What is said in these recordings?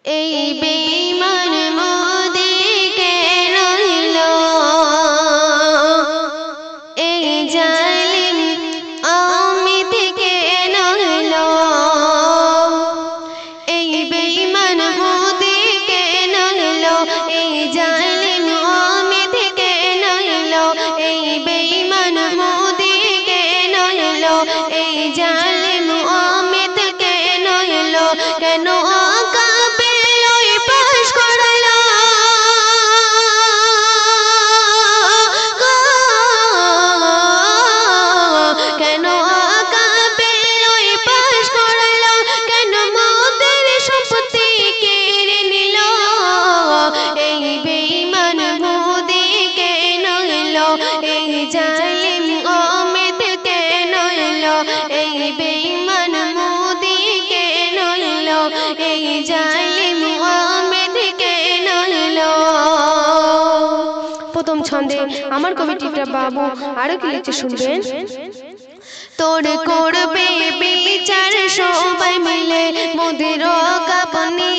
এই বেঈমান মোদি কেন এলো, এই জালিম আওয়ামী কেন এলো, এই বেঈমান মোদি কেন এলো, এই জালিম আওয়ামী কেন এলো, এই বেঈমান মোদি কেন এলো, এই জালিম আওয়ামী কেন এলো, কেন প্রথম ছন্দে আমার কবি টিপটা বাবু আরো কি লিখছে শুনবেন। তোর করবে বিচার সবাই মিলে, মোদের কাঁপানি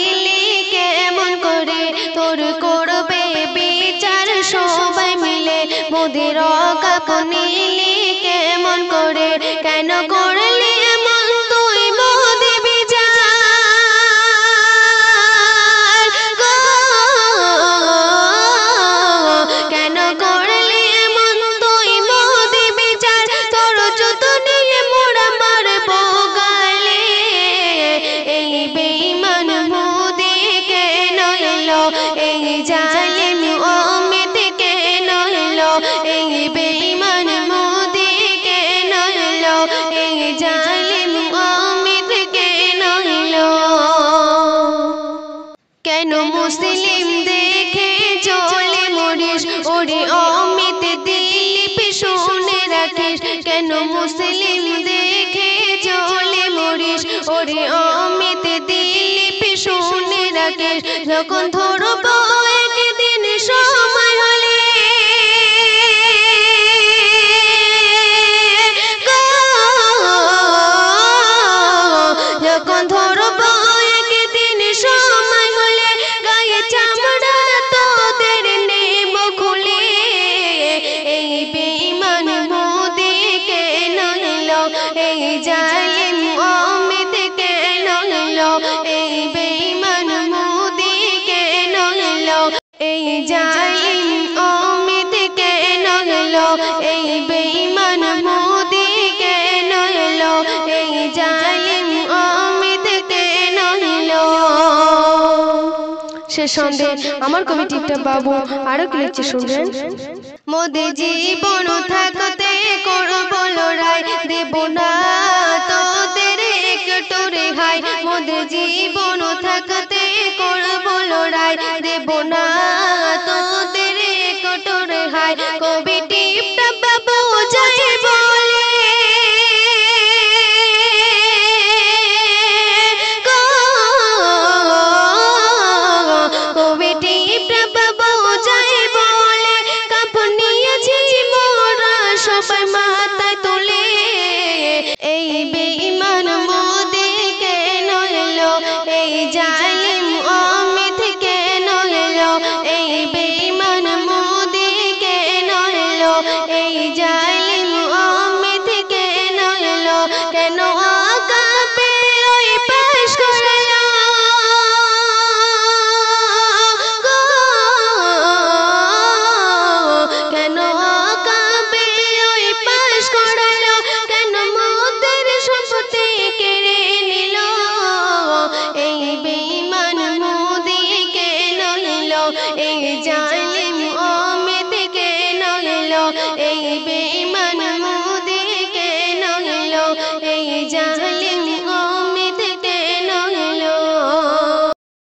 কেমন করে, তোর করবে বিচার সবাই মিলে, মোদের কাঁপানি কেমন করে, কেন করলি এমন তুই মোদি বিচার, কেন করলি এমন তুই মোদি বিচার, তোর যত নিয়ে মোরা মারব গালে, এই বেঈমান মোদি কেন এলো, এই জালিম আওয়ামী কেন এলো, এই বেঈমান মোদি কেন এলো, এই জালিম আওয়ামী কেন এলো, কেন মুসলিম দেখে চলে মরিস, ওরে অমিত দিলীপ শুনে রাখিস, কেন মুসলিম দেখে চলে মরিস, ওরে অমিত দিলীপ শুনে রাখিস, যখন ধরব একদিন সময় হলে, যখন ধরব একদিন সময় হলে, গায়ে চামড়া তোদের নেব খুলে, এই বেঈমান মোদি কেন এলো, এই জালিম আওয়ামী কেন এলো, এই বেঈমান মোদি কেন এলো, এই জালিম আওয়ামী কেন এলো, এই বেঈমান মোদি কেন এলো, এই জালিম আওয়ামী কেন এলো। সে সন্দেহ আমার কবি টিপটা বাবু আরো কি লিখছে শুনবেন। মোদি জীবন থাকতে করব লড়াই, দেব না তোদের একটু রেহাই, মোদি জীবন থাকতে করব লড়াই, দেব না তোদের একটু রেহাই, কবি টিপটা বাবু যাই বলে, কবি টিপটা বাবু যাই বলে, কাপড় নিয়েছি মোরা সবাই মাথায় তুলে, এই বেঈমান মোদি কেন এলো, এই জালিম আওয়ামী কেন এলো, এই বেঈমান মোদি কেন এলো, এই জালিম আওয়ামী কেন এলো, কেন আকাবে ওই পাশ করলো, কেন আকাবে ওই পাশ করলো, কেন মোদের সম্পত্তি কেড়ে নিল, এই বেঈমান মোদি কেন এলো, এই